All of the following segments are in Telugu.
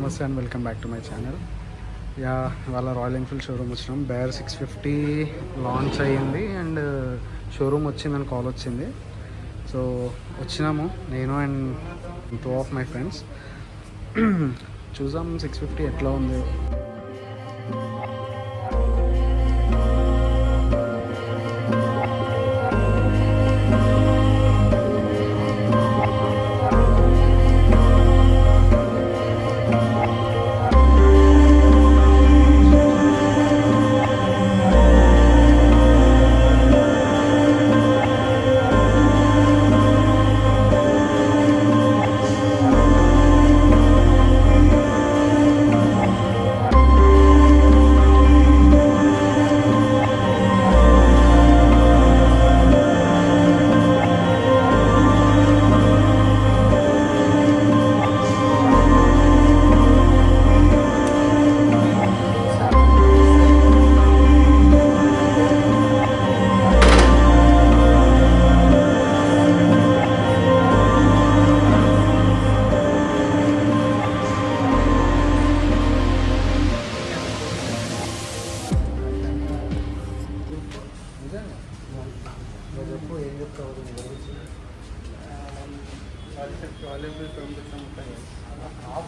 నమస్తే and welcome back to my channel. Yeah వాళ్ళ రాయల్ ఎన్ఫీల్డ్ షోరూమ్ వచ్చినాం. బేర్ 650 లాంచ్ అయ్యింది అండ్ షోరూమ్ వచ్చిందని కాల్ వచ్చింది. సో వచ్చినాము నేను అండ్ 2 ఆఫ్ మై ఫ్రెండ్స్. చూసాం 650 ఎట్లా ఉంది.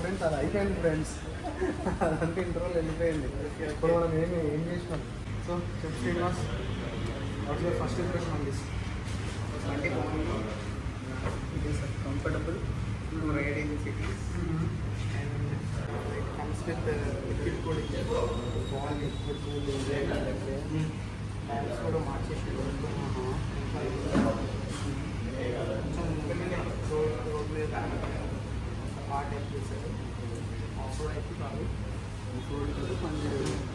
ఫ్రెండ్స్ అది అయిపోయింది ఫ్రెండ్స్, అదంతా ఇంటర్వ్యూలు వెళ్ళిపోయింది. ఇప్పుడు మనం ఏం చేసినాం. సో చెప్పు Srinivas, what's your first impression on this? It is comfortable to ride in cities, and it comes with liquid cooling. All liquid cooling and also marches part episode off-road అయితే కాదు,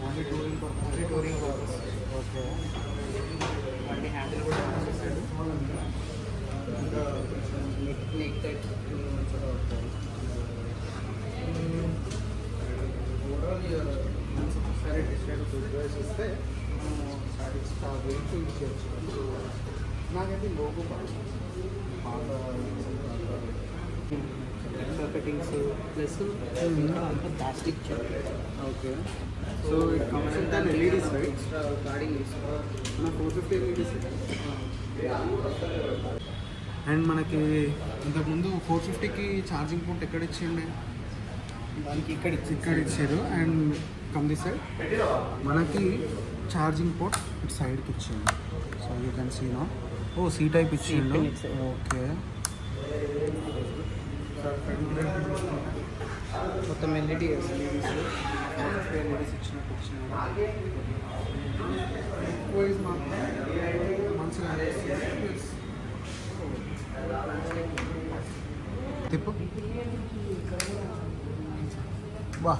ఓన్లీ టూరింగ్ పర్పస్. ఓకే, బండి హ్యాండిల్ కూడా చేస్తాడు. ఇంకా నెక్ టైప్ ఓవరాల్ ఒకసారి డిసైడ్ ప్రిపేర్స్ ఇస్తే మనం వెయిట్ ఇచ్చేయచ్చు. నాకైతే లోగో పాత ఫిట్టింగ్స్ ప్లస్ అంతా ప్లాస్టిక్ చెప్పారు. Okay. So it comes with an LEDs, right? Guarding 450 LEDs. And మనకి ఇంతకుముందు 450కి ఛార్జింగ్ పోర్ట్ ఎక్కడ ఇచ్చిండే? దానికి ఇక్కడ ఇచ్చారు. అండ్ కమ్ దిస్ సైడ్ మనకి ఛార్జింగ్ పోర్ట్ ఇటు సైడ్కి ఇచ్చిండు. So you can see no. Oh C type ఇచ్చిండు. ఓకే, మొత్తం ఎల్ఈడీస్ ఇచ్చినట్టు మంచిగా తిప్పు. బా,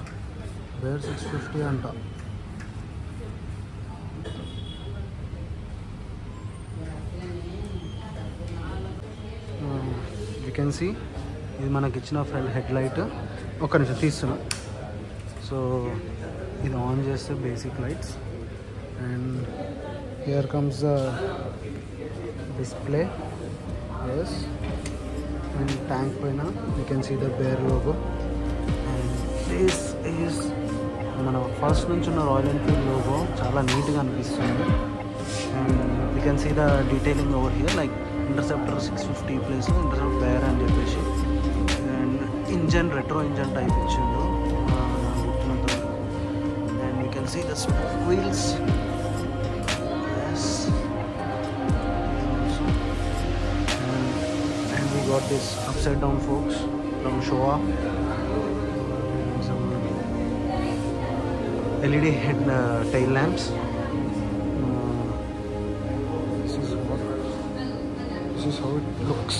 బేర్ 650 అంట. యూ కెన్ సీ ఇది మనకి ఇచ్చిన ఫ్రంట్ హెడ్ లైట్. ఒక్క నిమిషం తీస్తున్నా. సో ఇది ఆన్ చేస్తే basic lights and here comes the display. Yes, and tank పైన you can see the bear logo. And this is మన ఫస్ట్ నుంచి ఉన్న రాయల్ ఎన్ఫీల్డ్ లోగో. చాలా నీట్గా అనిపిస్తుంది. And you can see the detailing over here, like interceptor 650 ప్లేస్లో ఇంటర్సెప్టర్ బేర్ అని చెప్పేసి. And engine retro engine type ఇచ్చిండు గుర్తున్నంత. And you can see the spoke wheels. And we got this upside down forks from Showa. Some LED head tail lamps. This is how it looks.